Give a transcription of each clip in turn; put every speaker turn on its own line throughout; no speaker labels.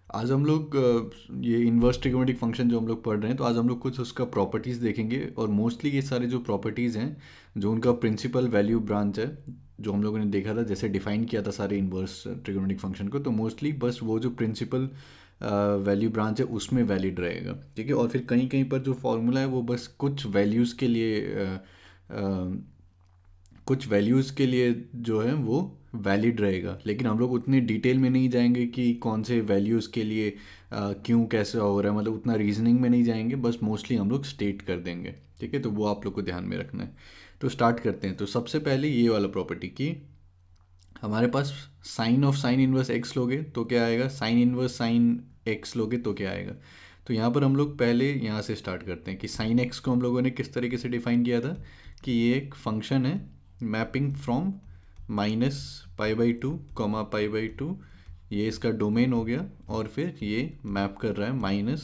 आज हम लोग ये इन्वर्स ट्रिगोमेट्रिक फंक्शन जो हम लोग पढ़ रहे हैं, तो आज हम लोग कुछ उसका प्रॉपर्टीज़ देखेंगे। और मोस्टली ये सारे जो प्रॉपर्टीज़ हैं, जो उनका प्रिंसिपल वैल्यू ब्रांच है, जो हम लोगों ने देखा था, जैसे डिफाइन किया था सारे इन्वर्स ट्रिगोमेट्रिक फंक्शन को, तो मोस्टली बस वो जो प्रिंसिपल वैल्यू ब्रांच है उसमें वैलिड रहेगा। ठीक है। और फिर कहीं कहीं पर जो फॉर्मूला है वो बस कुछ वैल्यूज़ के लिए जो है वो वैलिड रहेगा, लेकिन हम लोग उतनी डिटेल में नहीं जाएंगे कि कौन से वैल्यूज़ के लिए क्यों कैसे हो रहा है, मतलब उतना रीजनिंग में नहीं जाएंगे, बस मोस्टली हम लोग स्टेट कर देंगे। ठीक है, तो वो आप लोग को ध्यान में रखना है। तो स्टार्ट करते हैं। तो सबसे पहले ये वाला प्रॉपर्टी की हमारे पास sine of sine inverse X लोगे तो क्या आएगा, साइन इनवर्स साइन एक्स लोगे तो क्या आएगा। तो यहाँ पर हम लोग पहले यहाँ से स्टार्ट करते हैं कि साइन एक्स को हम लोगों ने किस तरीके से डिफाइन किया था कि ये एक फंक्शन है mapping from minus pi by two comma pi by two, ये इसका डोमेन हो गया, और फिर ये मैप कर रहा है -1,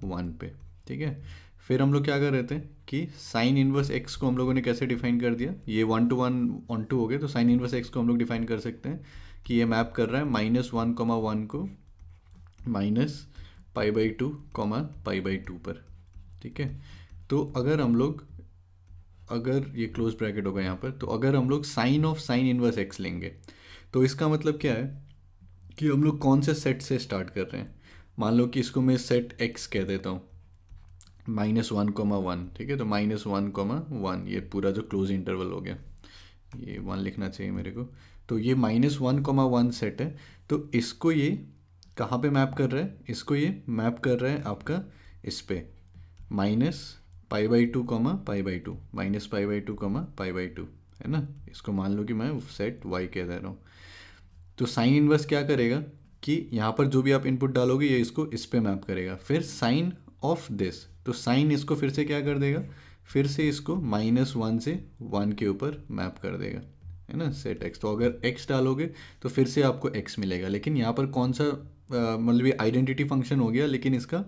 1 पे। ठीक है। फिर हम लोग क्या कर रहे थे कि साइन इनवर्स एक्स को हम लोगों ने कैसे डिफाइन कर दिया, ये 1 to 1 on 2 हो गए, तो साइन इनवर्स एक्स को हम लोग डिफाइन कर सकते हैं कि ये मैप कर रहा है -1, 1 को -पाई बाई टू पर। ठीक है। तो अगर ये क्लोज ब्रैकेट होगा यहाँ पर, तो अगर हम लोग sine of sine inverse x लेंगे तो इसका मतलब क्या है कि हम लोग कौन से सेट से स्टार्ट कर रहे हैं। मान लो कि इसको मैं सेट एक्स कह देता हूँ, -1, 1। ठीक है, तो -1, 1 ये पूरा जो क्लोज इंटरवल हो गया, ये 1 लिखना चाहिए मेरे को। तो ये -1, 1 सेट है। तो इसको ये कहाँ पे मैप कर रहा है, इसको ये मैप कर रहा है आपका इस पे -pi by two, -pi by two, है ना। इसको मान लो कि मैं सेट वाई कह दे रहा हूँ। तो साइन इनवर्स क्या करेगा कि यहाँ पर जो भी आप इनपुट डालोगे ये इसको इस पे मैप करेगा। फिर साइन ऑफ दिस, तो साइन इसको फिर से क्या कर देगा, फिर से इसको -1 से 1 के ऊपर मैप कर देगा, है ना, सेट एक्स। तो अगर एक्स डालोगे तो फिर से आपको एक्स मिलेगा, लेकिन यहाँ पर कौन सा मतलब ये आइडेंटिटी फंक्शन हो गया, लेकिन इसका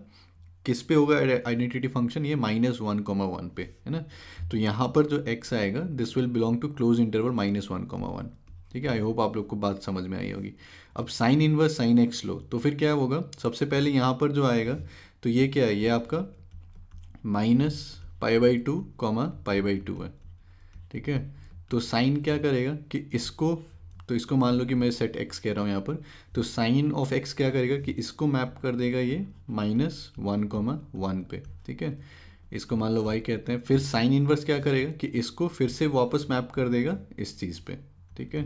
किस पे होगा आइडेंटिटी फंक्शन, ये -1, 1 पे, है ना। तो यहाँ पर जो x आएगा this will belong to close interval -1, 1। ठीक है, आई होप आप लोग को बात समझ में आई होगी। अब साइन इनवर्स साइन एक्स लो तो फिर क्या होगा, सबसे पहले यहाँ पर जो आएगा तो ये क्या है, ये आपका -पाई बाई टू, है। ठीक है। तो साइन क्या करेगा कि इसको, तो इसको मान लो कि मैं सेट एक्स कह रहा हूँ यहाँ पर, तो साइन ऑफ एक्स क्या करेगा कि इसको मैप कर देगा ये -1, 1 पे। ठीक है, इसको मान लो वाई कहते हैं। फिर साइन इनवर्स क्या करेगा कि इसको फिर से वापस मैप कर देगा इस चीज़ पे। ठीक है,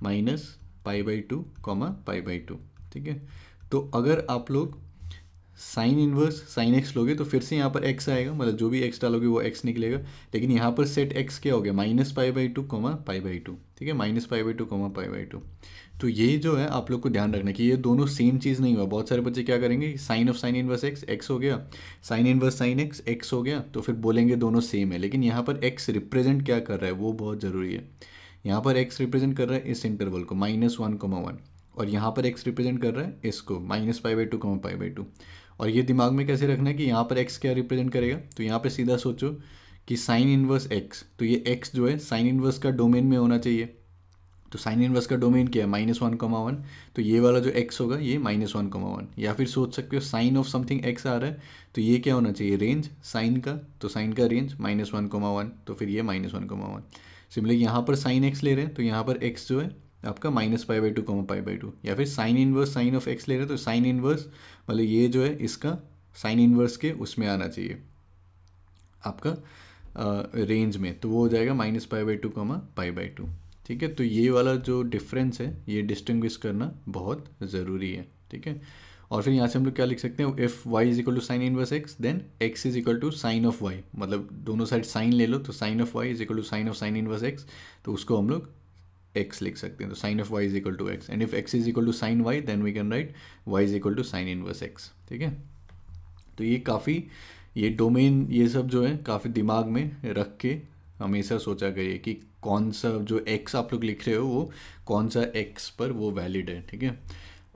-पाई बाई टू, ठीक है। तो अगर आप लोग साइन इनवर्स साइन एक्स लोगे तो फिर से यहाँ पर एक्स आएगा, मतलब जो भी एक्स डालोगे वो एक्स निकलेगा। लेकिन यहाँ पर सेट एक्स क्या हो गया, -pi by two, pi by two. ठीक है, -pi by two, pi by two. तो ये जो है आप लोग को ध्यान रखना कि ये दोनों सेम चीज़ नहीं हुआ। बहुत सारे बच्चे क्या करेंगे, sine of sine inverse x x हो गया, sine inverse sine x x हो गया, तो फिर बोलेंगे दोनों सेम है। लेकिन यहाँ पर एक्स रिप्रेजेंट क्या कर रहा है वो बहुत ज़रूरी है। यहाँ पर एक्स रिप्रेजेंट कर रहा है इस इंटरवल को -1, 1, और यहाँ पर एक्स रिप्रेजेंट कर रहा है इसको -pi by two, pi by two. और ये दिमाग में कैसे रखना है कि यहाँ पर एक्स क्या रिप्रेजेंट करेगा, तो यहाँ पे सीधा सोचो कि साइन इनवर्स एक्स, तो ये एक्स जो है साइन इनवर्स का डोमेन में होना चाहिए। तो साइन इनवर्स का डोमेन क्या है, -1, 1। तो ये वाला जो एक्स होगा ये -1, 1। या फिर सोच सकते हो साइन ऑफ समथिंग एक्स आ रहा है, तो ये क्या होना चाहिए, रेंज साइन का, तो साइन का रेंज -1, 1, तो फिर ये -1, 1। सिमिलरली यहाँ पर साइन एक्स ले रहे हैं तो यहाँ पर एक्स जो है आपका -pi by two, pi by two. या फिर sine inverse sign of x ले रहे हैं तो साइन इनवर्स मतलब ये जो है इसका साइन इनवर्स के उसमें आना चाहिए आपका रेंज में, तो वो हो जाएगा -pi by two, pi by two. ठीक है, तो ये वाला जो डिफरेंस है ये डिस्टिंग्विश करना बहुत ज़रूरी है। ठीक है। और फिर यहाँ से हम लोग क्या लिख सकते हैं, if y is equal to sine inverse x then x is equal to sine of y, मतलब दोनों साइड साइन ले लो, तो sine of y is equal to sine of sine inverse x, तो उसको हम लोग x लिख सकते हैं। तो sine of y is equal to x, and if x is equal to sine y then we can write y is equal to sine inverse x। ठीक है। तो ये काफ़ी, ये डोमेन ये सब जो है काफ़ी दिमाग में रख के हमेशा सोचा करिए कि कौन सा जो x आप लोग लिख रहे हो वो कौन सा x पर वो वैलिड है। ठीक है।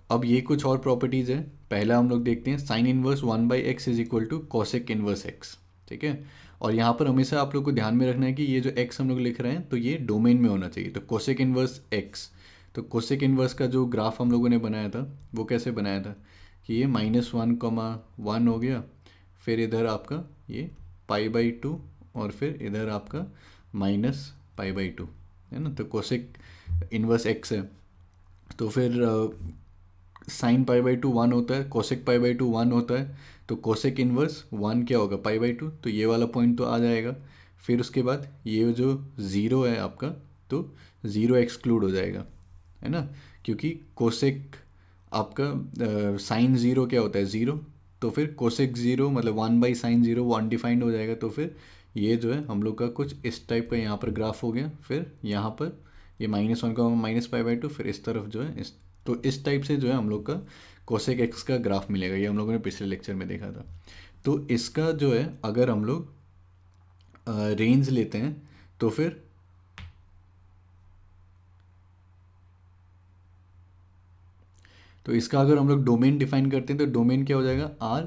अब ये कुछ और प्रॉपर्टीज़ है। पहला हम लोग देखते हैं sine inverse 1/x is equal to cosec inverse x। ठीक है। और यहाँ पर हमेशा आप लोग को ध्यान में रखना है कि ये जो x हम लोग लिख रहे हैं तो ये डोमेन में होना चाहिए। तो कोसेक इनवर्स x, तो कोसेक इन्वर्स का जो ग्राफ हम लोगों ने बनाया था वो कैसे बनाया था कि ये -1,1 हो गया, फिर इधर आपका ये π/2 और फिर इधर आपका -π/2 है ना। तो कोसेक इन्वर्स x है, तो फिर साइन π/2 1 होता है, कोसेक π/2 1 होता है, तो कोसेक इन्वर्स 1 क्या होगा π/2, तो ये वाला पॉइंट तो आ जाएगा। फिर उसके बाद ये जो ज़ीरो है आपका, तो ज़ीरो एक्सक्लूड हो जाएगा, है ना, क्योंकि कोसेक आपका साइन ज़ीरो क्या होता है ज़ीरो, तो फिर कोसेक ज़ीरो मतलब 1/sin0 वो अनडिफाइंड हो जाएगा। तो फिर ये जो है हम लोग का कुछ इस टाइप का यहाँ पर ग्राफ हो गया। फिर यहाँ पर ये -1 का -π/2, फिर इस तरफ जो है तो इस टाइप से जो है हम लोग का कोसेक एक्स का ग्राफ मिलेगा। ये हम लोगों ने पिछले लेक्चर में देखा था। तो इसका जो है अगर हम लोग रेंज लेते हैं तो फिर इसका अगर हम लोग डोमेन डिफाइन करते हैं तो डोमेन क्या हो जाएगा r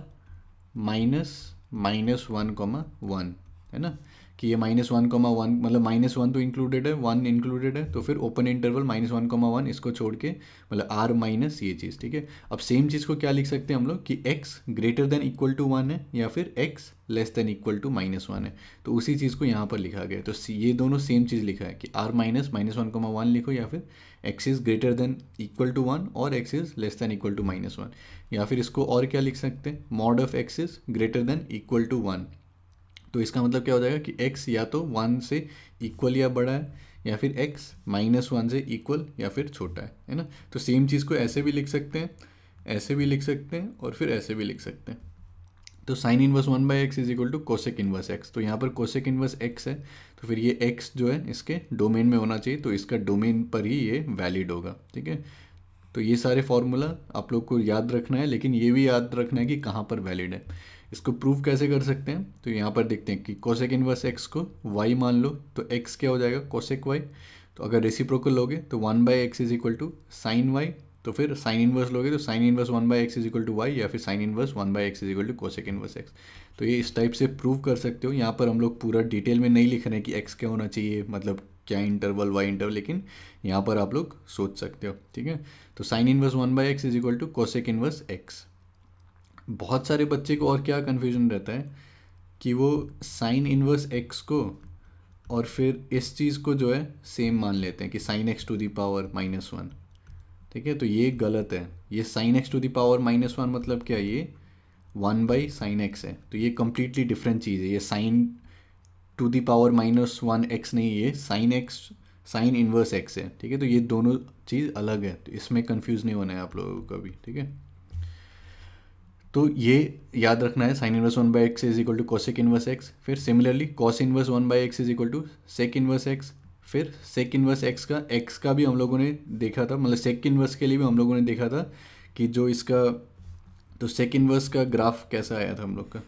-1,1 है ना, कि ये -1,1 मतलब -1 तो इंक्लूडेड है, 1 इंक्लूडेड है, तो फिर ओपन इंटरवल -1,1 इसको छोड़ के मतलब r माइनस ये चीज़, ठीक है। अब सेम चीज़ को क्या लिख सकते हैं हम लोग कि x greater than equal to 1 है या फिर x less than equal to -1 है, तो उसी चीज़ को यहाँ पर लिखा गया है। तो ये दोनों सेम चीज़ लिखा है कि r -1,1 लिखो या फिर x is greater than equal to 1 और x is less than equal to -1, या फिर इसको और क्या लिख सकते हैं mod of x is greater than equal to 1। तो इसका मतलब क्या हो जाएगा कि x या तो 1 से इक्वल या बड़ा है या फिर x -1 से इक्वल या फिर छोटा है ना। तो सेम चीज़ को ऐसे भी लिख सकते हैं, ऐसे भी लिख सकते हैं और फिर ऐसे भी लिख सकते हैं। तो sine inverse 1/x is equal to cosec inverse x। तो यहाँ पर कोसेक इनवर्स x है, तो फिर ये x जो है इसके डोमेन में होना चाहिए, तो इसका डोमेन पर ही ये वैलिड होगा, ठीक है। तो ये सारे फॉर्मूला आप लोग को याद रखना है, लेकिन ये भी याद रखना है कि कहाँ पर वैलिड है। इसको प्रूव कैसे कर सकते हैं, तो यहाँ पर देखते हैं कि कोसेक इनवर्स x को y मान लो, तो x क्या हो जाएगा कोसेक y। तो अगर रेसिप्रोकल लोगे तो 1/x is equal to sine y, तो फिर साइन इनवर्स लोगे तो sine inverse 1/x is equal to y, या फिर sine inverse 1/x is equal to cosec inverse x। तो ये इस टाइप से प्रूव कर सकते हो। यहाँ पर हम लोग पूरा डिटेल में नहीं लिख रहे हैं कि x क्या होना चाहिए, मतलब क्या इंटरवल y इंटरवल, लेकिन यहाँ पर आप लोग सोच सकते हो, ठीक है। तो sine inverse 1/x is equal to cosec inverse x। बहुत सारे बच्चे को और क्या कन्फ्यूजन रहता है कि वो साइन इनवर्स x को और फिर इस चीज़ को जो है सेम मान लेते हैं कि sine x to the power -1, ठीक है। तो ये गलत है। ये sine x to the power -1 मतलब क्या, ये 1/sin x है, तो ये कम्प्लीटली डिफरेंट चीज़ है। ये sign to the power -1x नहीं, ये साइन इनवर्स x है, ठीक है। तो ये दोनों चीज़ अलग है, तो इसमें कंफ्यूज नहीं होना है आप लोगों को भी, ठीक है। तो ये याद रखना है, sine inverse 1/x is equal to cosec inverse x। फिर similarly cos inverse 1/x is equal to sec inverse x। फिर सेक इनवर्स x का भी हम लोगों ने देखा था, मतलब सेक इनवर्स के लिए भी हम लोगों ने देखा था कि जो इसका, तो सेक इनवर्स का ग्राफ कैसा आया था हम लोग का,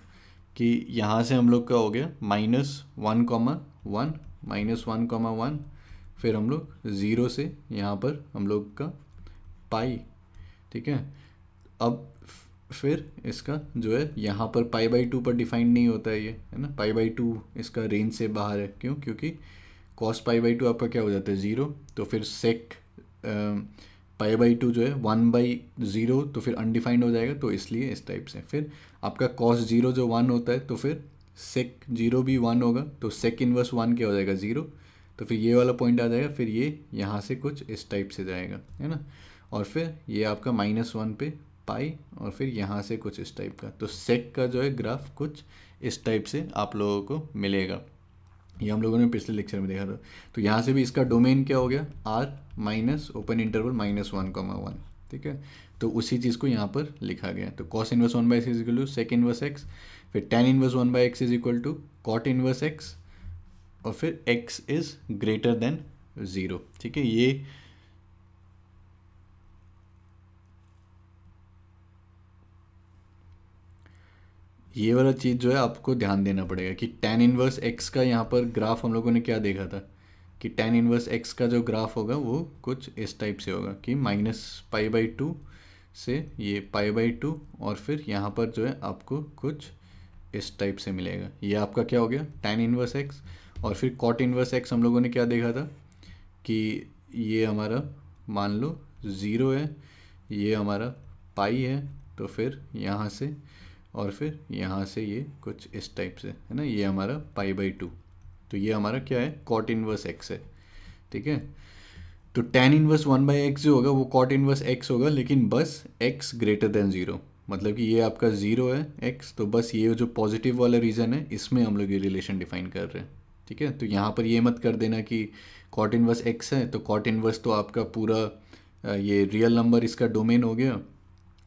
कि यहाँ से हम लोग का हो गया -1,1 -1,1, फिर हम लोग ज़ीरो से यहाँ पर हम लोग का पाई, ठीक है। अब फिर इसका जो है यहाँ पर π/2 पर डिफाइंड नहीं होता है ये, है ना, π/2 इसका रेंज से बाहर है। क्यों, क्योंकि cos π/2 आपका क्या हो जाता है 0, तो फिर सेक π/2 जो है 1/0, तो फिर अनडिफाइंड हो जाएगा, तो इसलिए इस टाइप से। फिर आपका cos 0 जो 1 होता है, तो फिर सेक 0 भी 1 होगा, तो सेक इनवर्स 1 क्या हो जाएगा 0, तो फिर ये वाला पॉइंट आ जाएगा, फिर ये यहाँ से कुछ इस टाइप से जाएगा, है ना। और फिर ये आपका -1 पे पाई, और फिर यहाँ से कुछ इस टाइप का। तो सेक का जो है ग्राफ कुछ इस टाइप से आप लोगों को मिलेगा। ये हम लोगों ने पिछले लेक्चर में देखा था। तो यहाँ से भी इसका डोमेन क्या हो गया r माइनस ओपन इंटरवल -1,1, ठीक है। तो उसी चीज़ को यहाँ पर लिखा गया है। तो cos inverse 1/x is equal to sec inverse x, फिर tan inverse 1/x is equal to cot inverse x, और फिर x इज़ ग्रेटर देन 0, ठीक है। ये वाला चीज़ जो है आपको ध्यान देना पड़ेगा कि tan इनवर्स x का यहाँ पर ग्राफ हम लोगों ने क्या देखा था कि tan इनवर्स x का जो ग्राफ होगा वो कुछ इस टाइप से होगा कि -π/2 से ये π/2, और फिर यहाँ पर जो है आपको कुछ इस टाइप से मिलेगा। ये आपका क्या हो गया tan इनवर्स x, और फिर cot इनवर्स x हम लोगों ने क्या देखा था कि ये हमारा मान लो 0 है, ये हमारा पाई है, तो फिर यहाँ से और फिर यहाँ से ये कुछ इस टाइप से है ना, ये हमारा पाई/2। तो ये हमारा क्या है, कॉट इनवर्स एक्स है। ठीक है, तो tan इनवर्स 1/x जो होगा वो कॉट इनवर्स x होगा, लेकिन बस x ग्रेटर देन 0। मतलब कि ये आपका 0 है x, तो बस ये जो पॉजिटिव वाला रीजन है इसमें हम लोग ये रिलेशन डिफाइन कर रहे हैं। ठीक है, तो यहाँ पर ये मत कर देना कि कॉट इनवर्स x है तो कॉट इनवर्स तो आपका पूरा ये रियल नंबर इसका डोमेन हो गया,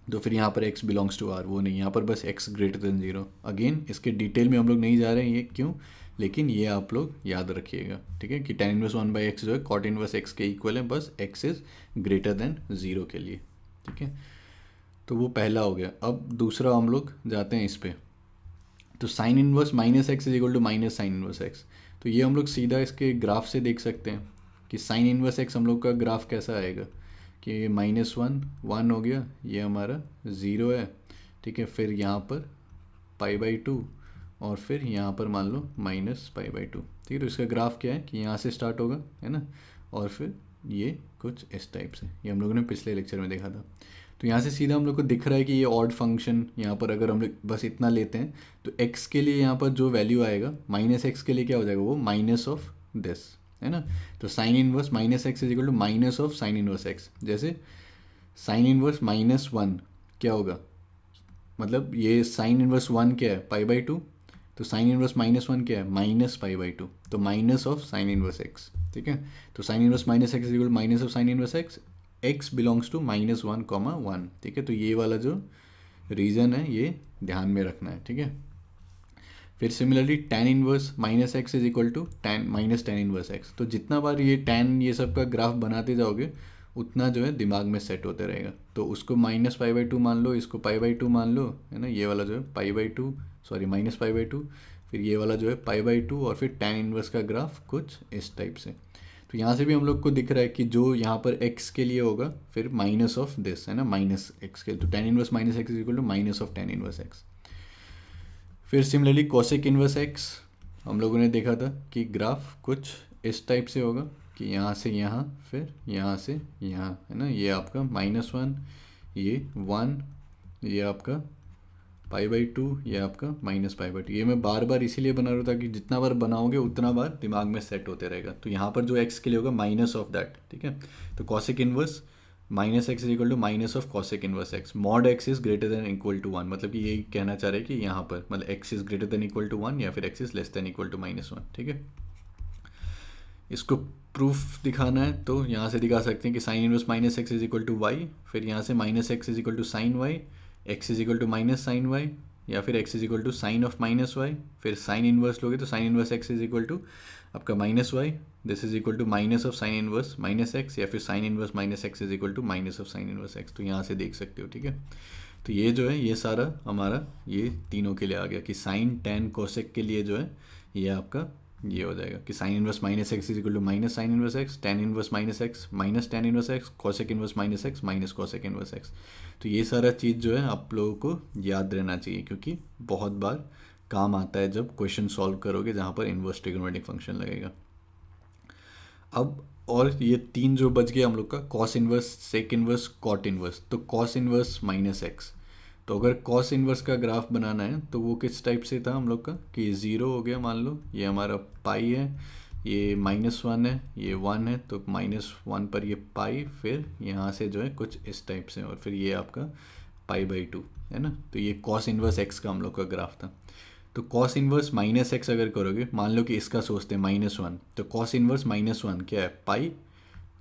तो फिर यहाँ पर x बिलोंग्स टू r, वो नहीं, यहाँ पर बस x ग्रेटर देन 0। अगेन इसके डिटेल में हम लोग नहीं जा रहे हैं, ये क्यों, लेकिन ये आप लोग याद रखिएगा। ठीक है, कि tan इनवर्स 1/x जो है कॉट इनवर्स x के इक्वल है, बस x इज़ ग्रेटर देन 0 के लिए। ठीक है, तो वो पहला हो गया। अब दूसरा हम लोग जाते हैं इस पर, तो sine inverse -x is equal to minus sine inverse x। तो ये हम लोग सीधा इसके ग्राफ से देख सकते हैं कि साइन इनवर्स x हम लोग का ग्राफ कैसा आएगा, कि ये -1 हो गया, ये हमारा 0 है। ठीक है, फिर यहाँ पर पाई/2 और फिर यहाँ पर मान लो -पाई/2। ठीक है, तो इसका ग्राफ क्या है कि यहाँ से स्टार्ट होगा है ना, और फिर ये कुछ इस टाइप से, ये हम लोगों ने पिछले लेक्चर में देखा था। तो यहाँ से सीधा हम लोग को दिख रहा है कि ये ऑड फंक्शन, यहाँ पर अगर हम लोग बस इतना लेते हैं तो x के लिए यहाँ पर जो वैल्यू आएगा -x के लिए क्या हो जाएगा, वो माइनस ऑफ दिस है ना। तो sine inverse -x is equal to minus of sine inverse x। जैसे साइन इनवर्स -1 क्या होगा, मतलब ये साइन इनवर्स 1 क्या है, पाई/2, तो साइन इनवर्स -1 क्या है, -पाई/2, तो minus of sine inverse x। ठीक है, तो sine inverse -x is equal to minus of sine inverse x belongs to -1, 1। ठीक है, तो ये वाला जो रीज़न है ये ध्यान में रखना है। ठीक है, फिर similarly tan inverse -x is equal to tan inverse x। तो जितना बार ये tan ये सब का ग्राफ बनाते जाओगे उतना जो है दिमाग में सेट होते रहेगा। तो उसको -पाई/2 मान लो, इसको पाई/2 मान लो, है ना, ये वाला जो है पाई/2, सॉरी -पाई/2, फिर ये वाला जो है पाई/2, और फिर tan इनवर्स का ग्राफ कुछ इस टाइप से। तो यहाँ से भी हम लोग को दिख रहा है कि जो यहाँ पर x के लिए होगा फिर माइनस ऑफ दिस है ना, -x के लिए, तो tan inverse -x is equal to minus of tan inverse x। फिर सिमिलरली कोसेक इनवर्स x हम लोगों ने देखा था कि ग्राफ कुछ इस टाइप से होगा कि यहाँ से यहाँ, फिर यहाँ से यहाँ, है ना, ये आपका -1, ये 1, ये आपका पाई/2, ये आपका -पाई/2। ये मैं बार बार इसीलिए बना रहा था कि जितना बार बनाओगे उतना बार दिमाग में सेट होते रहेगा। तो यहाँ पर जो x के लिए होगा माइनस ऑफ दैट। ठीक है, तो cosec inverse -x is equal to minus of cosec inverse x, mod x is greater than equal to 1। मतलब कि यही कहना चाह रहे हैं कि यहाँ पर मतलब x is greater than equal to 1 या फिर x is less than equal to -1। ठीक है, इसको प्रूफ दिखाना है तो यहाँ से दिखा सकते हैं कि sine inverse -x is equal to y, फिर यहाँ से -x is equal to sine y, x is equal to minus sine y, या फिर x is equal to sine of -y। फिर साइन इनवर्स लोगे तो sine inverse x is equal to आपका -y, this is equal to minus of sine inverse -x, या फिर sine inverse -x is equal to minus of sine inverse x। तो यहाँ से देख सकते हो। ठीक है, तो ये जो है ये सारा हमारा ये तीनों के लिए आ गया कि साइन tan कोसेक के लिए जो है ये आपका ये हो जाएगा कि sine inverse -x is equal to minus sine inverse x, tan inverse -x minus tan inverse x, cosec inverse -x minus cosec inverse x। तो ये सारा चीज़ जो है आप लोगों को याद रहना चाहिए, क्योंकि बहुत बार काम आता है जब क्वेश्चन सॉल्व करोगे जहाँ पर इनवर्स ट्रिग्नोमेट्रिक फंक्शन लगेगा। अब और ये तीन जो बच गया हम लोग का, cos inverse, sec inverse, cot inverse. तो कॉस इनवर्स -x, तो अगर कॉस इनवर्स का ग्राफ बनाना है तो वो किस टाइप से था हम लोग का कि 0 हो गया, मान लो ये हमारा पाई है, ये -1 है, ये 1 है, तो -1 पर ये पाई, फिर यहाँ से जो है कुछ इस टाइप से, और फिर ये आपका पाई/2 है ना। तो ये कॉस इनवर्स x का हम लोग का ग्राफ था। तो कॉस इनवर्स -x अगर करोगे, मान लो कि इसका सोचते हैं -1, तो कॉस इनवर्स -1 क्या है, पाई,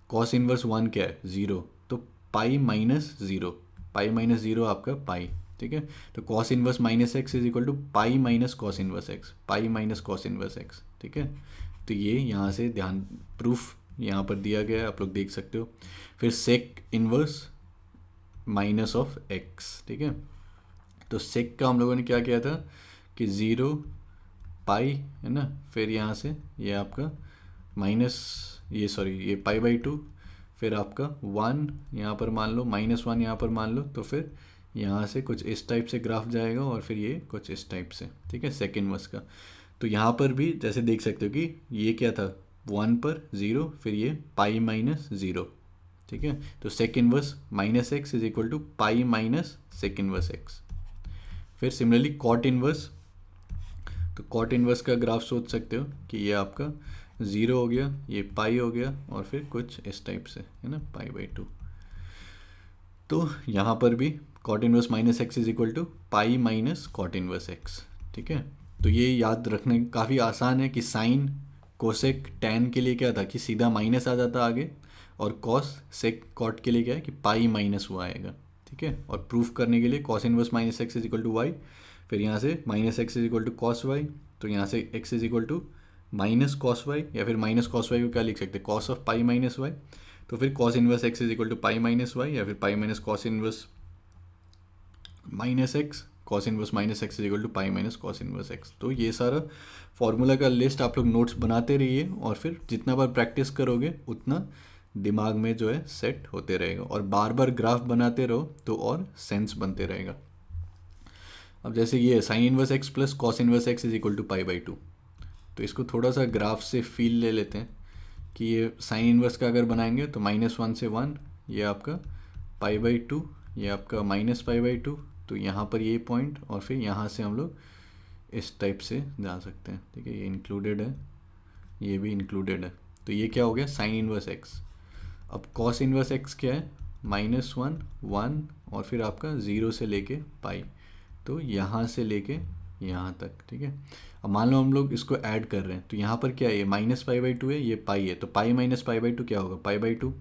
कॉस इनवर्स 1 क्या है, 0, तो पाई -0, पाई -0 आपका पाई। ठीक है, तो cos inverse -x is equal to pi minus cos inverse x, pi minus cos inverse x। ठीक है, तो ये यहाँ से ध्यान, प्रूफ यहाँ पर दिया गया है, आप लोग देख सकते हो। फिर sec inverse minus of x। ठीक है, तो सेक का हम लोगों ने क्या किया था कि 0 पाई है ना, फिर यहाँ से ये आपका माइनस ये सॉरी ये पाई/2, फिर आपका 1 यहाँ पर मान लो, -1 यहाँ पर मान लो, तो फिर यहाँ से कुछ इस टाइप से ग्राफ जाएगा, और फिर ये कुछ इस टाइप से। ठीक है, सेक इनवर्स का। तो यहाँ पर भी जैसे देख सकते हो कि ये क्या था, 1 पर 0, फिर ये पाई -0। ठीक है। तो sec inverse minus x is equal to pi minus sec inverse x. फिर सिमिलरली कॉट इनवर्स, तो कॉट इनवर्स का ग्राफ सोच सकते हो कि ये आपका 0 हो गया, ये पाई हो गया और फिर कुछ इस टाइप से, है ना, पाई बाई 2। तो यहाँ पर भी cot inverse minus x is equal to pi minus cot inverse x. ठीक है। तो ये याद रखने काफ़ी आसान है कि साइन कोसेक टैन के लिए क्या था कि सीधा माइनस आ जाता आगे, और कॉस सेक कॉट के लिए क्या है कि पाई माइनस हुआ आएगा। ठीक है। और प्रूफ करने के लिए cos inverse minus x is equal to y, फिर यहाँ से minus x is equal to cos y, तो यहाँ से x is equal to minus cos y, या फिर माइनस कॉस वाई को क्या लिख सकते हैं, cos of pi minus Y. तो फिर cos inverse x is equal to pi minus Y, या फिर pi minus cos inverse minus x, cos inverse minus x is equal to pi minus cos inverse x. तो ये सारा formula का list आप लोग नोट्स बनाते रहिए, और फिर जितना बार प्रैक्टिस करोगे उतना दिमाग में जो है सेट होते रहेगा, और बार बार ग्राफ बनाते रहो तो और सेंस बनते रहेगा। अब जैसे ये sine inverse x plus cos inverse x is equal to pi by 2, तो इसको थोड़ा सा ग्राफ से फील ले लेते हैं कि ये साइन इनवर्स का अगर बनाएंगे तो -1 से 1, ये आपका पाई बाई 2, ये आपका माइनस पाई बाई 2, तो यहाँ पर ये पॉइंट, और फिर यहाँ से हम लोग इस टाइप से जा सकते हैं। ठीक है, ये इंक्लूडेड है, ये भी इंक्लूडेड है। तो ये क्या हो गया, साइन इनवर्स एक्स। अब कॉस इनवर्स एक्स क्या है, -1 1 और फिर आपका 0 से लेके पाई, तो यहाँ से लेके यहाँ तक। ठीक है। अब मान लो हम लोग इसको ऐड कर रहे हैं, तो यहाँ पर क्या है, ये माइनस पाई बाई 2 है, ये पाई है, तो पाई माइनस पाई बाई 2 क्या होगा, पाई बाई 2।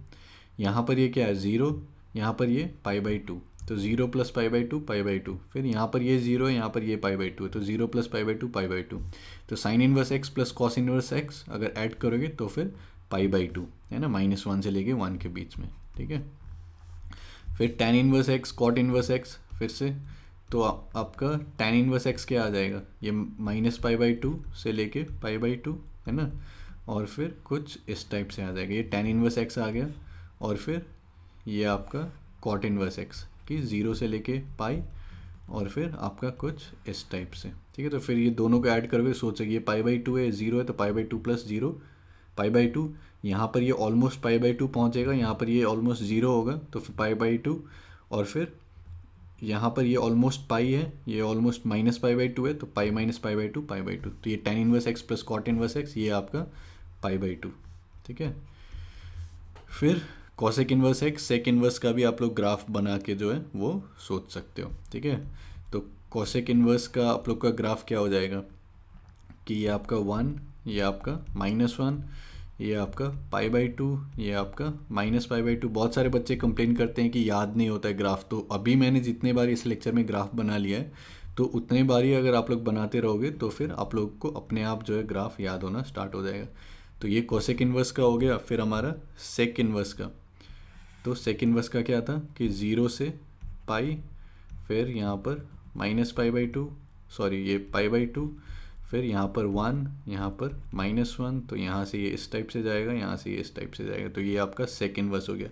यहाँ पर ये क्या है, 0, यहाँ पर ये पाई बाई 2, तो 0 plus pi by 2 pi by 2, फिर यहाँ पर ये 0 है, यहाँ पर ये पाई बाई 2 है, तो 0 plus pi by 2 pi by 2। तो sine inverse x plus cos inverse x अगर ऐड करोगे तो फिर पाई बाई 2, है ना, -1 से लेके 1 के बीच में। ठीक है। फिर tan inverse x cot inverse x, फिर से तो आपका tan इनवर्स एक्स क्या आ जाएगा, ये माइनस पाई बाई 2 से लेके पाई बाई 2, है ना, और फिर कुछ इस टाइप से आ जाएगा, ये tan इनवर्स एक्स आ गया, और फिर ये आपका कॉट इनवर्स एक्स कि 0 से लेके पाई, और फिर आपका कुछ इस टाइप से। ठीक है। तो फिर ये दोनों को ऐड करोगे, सोच सकिए पाई बाई 2 है, 0 है, तो पाई बाई 2 प्लस 0 पाई बाई 2, यहाँ पर ये ऑलमोस्ट पाई बाई 2 पहुँचेगा, यहाँ पर ये ऑलमोस्ट 0 होगा, तो फिर पाई बाई 2, और फिर यहाँ पर ये ऑलमोस्ट पाई है, ये ऑलमोस्ट माइनस पाई बाई 2 है, तो pi minus pi by 2 pi by 2, तो ये tan inverse x plus cot inverse x, ये आपका पाई बाई 2। ठीक है। फिर cosec inverse x sec inverse का भी आप लोग ग्राफ बना के जो है वो सोच सकते हो। ठीक है। तो कॉसेक इनवर्स का आप लोग का ग्राफ क्या हो जाएगा कि ये आपका 1, ये आपका -1, ये आपका पाई बाई 2, ये आपका माइनस पाई बाई 2। बहुत सारे बच्चे कंप्लेन करते हैं कि याद नहीं होता है ग्राफ, तो अभी मैंने जितने बार इस लेक्चर में ग्राफ बना लिया है, तो उतने बार ही अगर आप लोग बनाते रहोगे तो फिर आप लोग को अपने आप जो है ग्राफ याद होना स्टार्ट हो जाएगा। तो ये कॉसेक इनवर्स का हो गया। फिर हमारा सेक इनवर्स का, तो सेक इनवर्स का क्या था कि 0 से पाई, फिर यहाँ पर माइनस पाई बाई 2, सॉरी ये पाई बाई 2, फिर यहाँ पर 1, यहाँ पर -1, तो यहाँ से ये इस टाइप से जाएगा, यहाँ से ये इस टाइप से जाएगा, तो ये आपका सेक इनवर्स हो गया।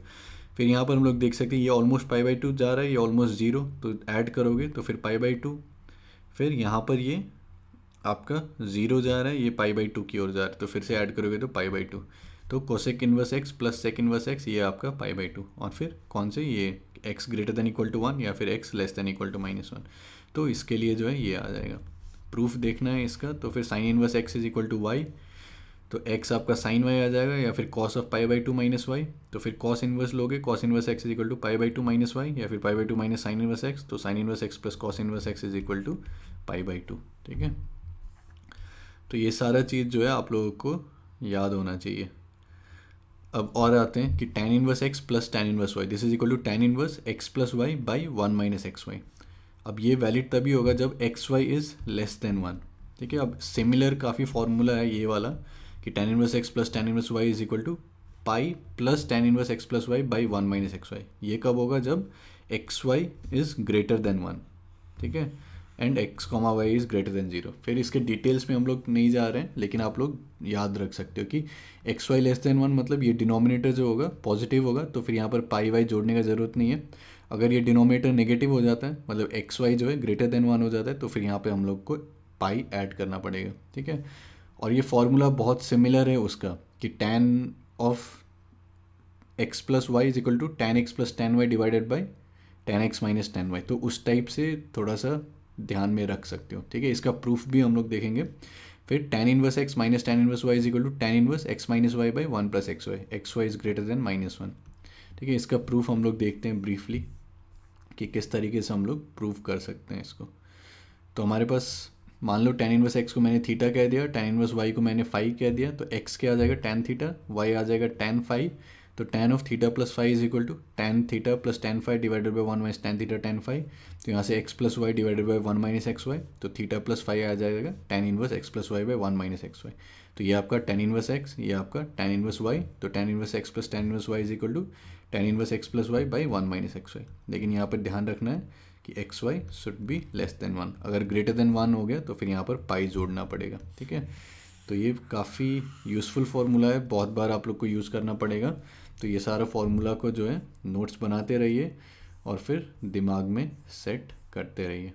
फिर यहाँ पर हम लोग देख सकते हैं ये ऑलमोस्ट पाई बाई 2 जा रहा है, ये ऑलमोस्ट 0, तो ऐड करोगे तो फिर पाई बाई 2, फिर यहाँ पर ये आपका 0 जा रहा है, ये पाई बाई 2 की ओर जा रहा है, तो फिर से ऐड करोगे तो पाई बाई 2, तो cosec inverse x plus sec inverse x, ये आपका पाई बाई 2, और फिर कौन से, ये x greater than equal to 1 या फिर x less than equal to -1, तो इसके लिए जो है ये आ जाएगा। प्रूफ देखना है इसका, तो फिर sine inverse x is equal to Y, तो एक्स आपका साइन वाई आ जाएगा, या फिर cos of pi by 2 minus Y, तो फिर कॉस इनवर्स लोगे, cos inverse x is equal to pi by 2 minus Y, या फिर pi by 2 minus sine inverse x, तो sine inverse x plus cos inverse x is equal to pi by 2। ठीक है। तो ये सारा चीज़ जो है आप लोगों को याद होना चाहिए। अब और आते हैं कि tan inverse x plus tan inverse y, this is equal to tan inverse x plus y by 1 minus x y. अब ये वैलिड तभी होगा जब x y is less than 1। ठीक है। अब सिमिलर काफ़ी फॉर्मूला है ये वाला कि tan inverse x plus tan inverse y is equal to pi plus tan inverse x plus y by 1 minus x y. ये कब होगा, जब x y is greater than 1। ठीक है। And x comma y is greater than 0। फिर इसके details में हम लोग नहीं जा रहे हैं, लेकिन आप लोग याद रख सकते हो कि एक्स वाई लेस देन 1 मतलब ये डिनोमिनेटर जो होगा पॉजिटिव होगा, तो फिर यहाँ पर पाई वाई जोड़ने का ज़रूरत नहीं है। अगर ये डिनोमिनेटर नेगेटिव हो जाता है, मतलब एक्स वाई जो है ग्रेटर देन 1 हो जाता है, तो फिर यहाँ पे हम लोग को पाई ऐड करना पड़ेगा। ठीक है। और ये फार्मूला बहुत सिमिलर है उसका कि tan of x plus y is equal to tan x plus tan y divided by tan x minus tan y। तो उस टाइप से थोड़ा सा ध्यान में रख सकते हो, ठीक है। इसका प्रूफ भी हम लोग देखेंगे। फिर tan inverse x minus tan inverse y is equal to tan inverse x minus y by 1 plus x y is greater than -1, ठीक है। इसका प्रूफ हम लोग देखते हैं ब्रीफली कि किस तरीके से हम लोग प्रूफ कर सकते हैं इसको। तो हमारे पास मान लो tan इनवर्स x को मैंने थीटा कह दिया, tan इनवर्स y को मैंने फाई कह दिया, तो x क्या आ जाएगा tan थीटा, y आ जाएगा tan फाई। तो tan of theta plus phi is equal to tan theta plus tan phi divided by 1 minus tan theta tan phi. तो यहाँ से x plus y divided by 1 minus x y, तो theta plus phi आ जाएगा tan inverse x plus y by 1 minus x y. तो ये आपका tan inverse x, ये आपका tan इनवर्स y। तो tan inverse x plus tan inverse y is equal to tan inverse x plus y by 1 minus x y. लेकिन यहाँ पर ध्यान रखना है कि x y should be less than 1। अगर ग्रेटर देन 1 हो गया तो फिर यहाँ पर पाई जोड़ना पड़ेगा, ठीक है। तो ये काफ़ी यूज़फुल फार्मूला है, बहुत बार आप लोग को यूज़ करना पड़ेगा। तो ये सारा फार्मूला को जो है नोट्स बनाते रहिए और फिर दिमाग में सेट करते रहिए।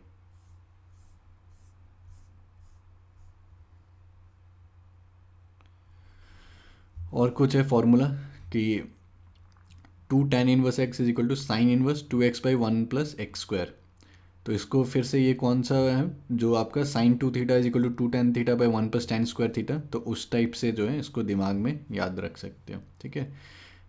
और कुछ है फार्मूला कि 2 tan inverse x is equal to sine inverse 2x by 1 plus x square. तो इसको फिर से ये कौन सा है, जो आपका sine 2 theta is equal to 2 tan theta by 1 plus tan square theta. तो उस टाइप से जो है इसको दिमाग में याद रख सकते हो, ठीक है।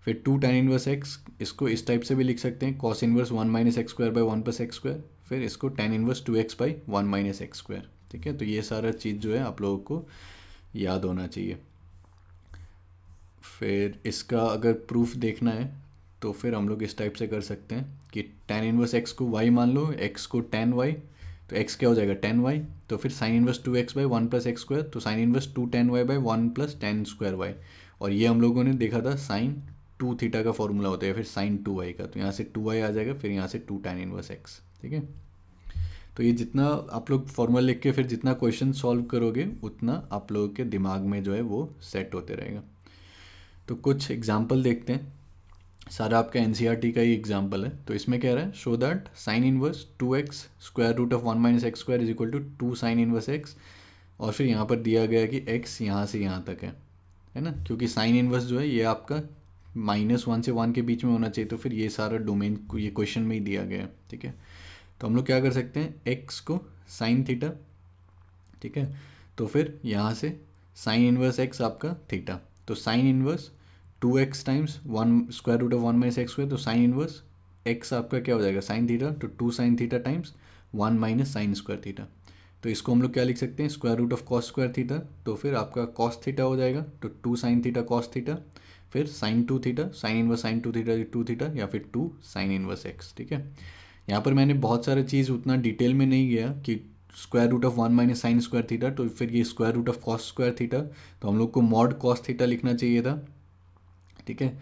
फिर 2 tan इनवर्स x, इसको इस टाइप से भी लिख सकते हैं, cos inverse 1 minus x square by 1 plus x square. फिर इसको tan inverse 2x by 1 minus x square, ठीक है। तो ये सारा चीज़ जो है आप लोगों को याद होना चाहिए। फिर इसका अगर प्रूफ देखना है तो फिर हम लोग इस टाइप से कर सकते हैं कि tan इनवर्स x को y मान लो, x को tan y, तो x क्या हो जाएगा tan y। तो फिर sine inverse 2x by 1 plus x square, तो sine inverse 2 tan y by 1 plus tan square y। और ये हम लोगों ने देखा था साइन 2 थीटा का फॉर्मूला होता है, फिर साइन 2y का। तो यहाँ से 2y आ जाएगा, फिर यहाँ से 2 tan इनवर्स x, ठीक है। तो ये जितना आप लोग फॉर्मूला लिख के फिर जितना क्वेश्चन सॉल्व करोगे उतना आप लोगों के दिमाग में जो है वो सेट होते रहेगा। तो कुछ एग्जाम्पल देखते हैं, सारा आपका एनसीईआरटी का ही एग्जाम्पल है। तो इसमें कह रहा है show that sine inverse 2x square root of 1 minus x square is equal to 2 sine inverse x। और फिर यहाँ पर दिया गया है कि x यहाँ से यहाँ तक है ना, क्योंकि साइन इनवर्स जो है ये आपका -1 से 1 के बीच में होना चाहिए। तो फिर ये सारा डोमेन ये क्वेश्चन में ही दिया गया है, ठीक है। तो हम लोग क्या कर सकते हैं, x को साइन थीटा, ठीक है। तो फिर यहाँ से साइन इनवर्स x आपका थीटा, तो sine inverse 2x times 1 square root of 1 minus x square. तो साइन इनवर्स x आपका क्या हो जाएगा साइन थीटा, तो 2 sine theta times 1 minus sine square theta. तो इसको हम लोग क्या लिख सकते हैं, square root of cos square theta. तो फिर आपका कॉस थीटा हो जाएगा, तो 2 साइन थीटा कॉस थीटा, फिर sign 2 theta, sine inverse sine 2 theta 2 theta, या फिर 2 साइन इनवर्स x, ठीक है। यहाँ पर मैंने बहुत सारे चीज़ उतना डिटेल में नहीं गया कि square root of 1 minus sine square theta, तो फिर ये square root of cos square theta, तो हम लोग को मॉड कॉस थीटा लिखना चाहिए था, ठीक है।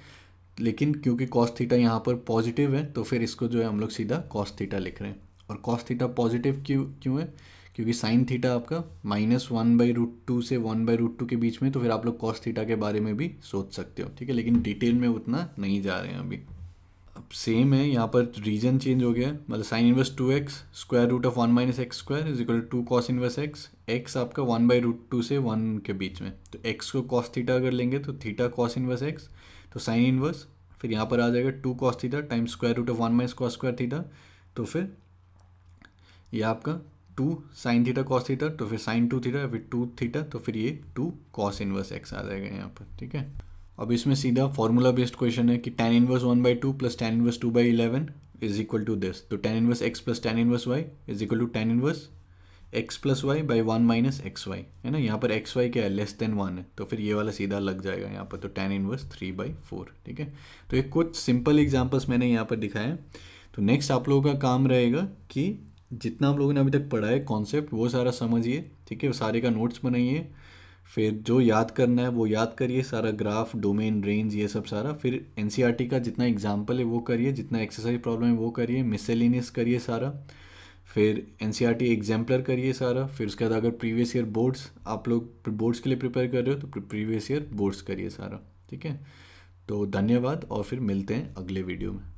लेकिन क्योंकि कॉस थीटा यहाँ पर पॉजिटिव है तो फिर इसको जो है हम लोग सीधा कॉस थीटा लिख रहे हैं। और कॉस थीटा पॉजिटिव क्यों है, क्योंकि साइन थीटा आपका -1/√2 से 1/√2 के बीच में। तो फिर आप लोग कॉस थीटा के बारे में भी सोच सकते हो, ठीक है। लेकिन डिटेल में उतना नहीं जा रहे हैं अभी। अब सेम है, यहाँ पर रीजन चेंज हो गया है, मतलब sine inverse 2x square root of 1 minus x square is equal to 2 cos inverse x आपका 1/√2 से 1 के बीच में। तो x को कॉस थीटा अगर लेंगे तो थीटा कॉस इनवर्स x, तो साइन इनवर्स फिर यहाँ पर आ जाएगा 2 cos theta times square root of 1 minus cos square theta. तो फिर ये आपका 2 साइन थीटा कॉस थीटा, तो फिर साइन 2 थीटा, फिर 2 थीटा, तो फिर ये 2 कॉस इनवर्स x आ जाएगा यहाँ पर, ठीक है। अब इसमें सीधा फॉर्मूला बेस्ड क्वेश्चन है कि tan inverse 1/2 plus tan inverse 2/11 is equal to this. तो tan inverse x plus tan inverse y is equal to tan inverse x plus y by 1 minus x y, है ना। यहाँ पर x Y क्या है, less than 1 है, तो फिर ये वाला सीधा लग जाएगा यहाँ पर। तो tan इनवर्स 3/4, ठीक है। तो ये कुछ सिंपल एग्जांपल्स मैंने यहाँ पर दिखाए हैं। तो नेक्स्ट आप लोगों का काम रहेगा कि जितना आप लोगों ने अभी तक पढ़ा है कॉन्सेप्ट वो सारा समझिए, ठीक है। सारे का नोट्स बनाइए, फिर जो याद करना है वो याद करिए, सारा ग्राफ डोमेन रेंज ये सब सारा। फिर एनसीईआरटी का जितना एग्जाम्पल है वो करिए, जितना एक्सरसाइज प्रॉब्लम है वो करिए, मिसलेनियस करिए सारा, फिर एनसीईआरटी एग्जाम्पलर करिए सारा। फिर उसके बाद अगर प्रीवियस ईयर बोर्ड्स आप लोग बोर्ड्स के लिए प्रिपेयर कर रहे हो तो प्रीवियस ईयर बोर्ड्स करिए सारा, ठीक है। तो धन्यवाद और फिर मिलते हैं अगले वीडियो में।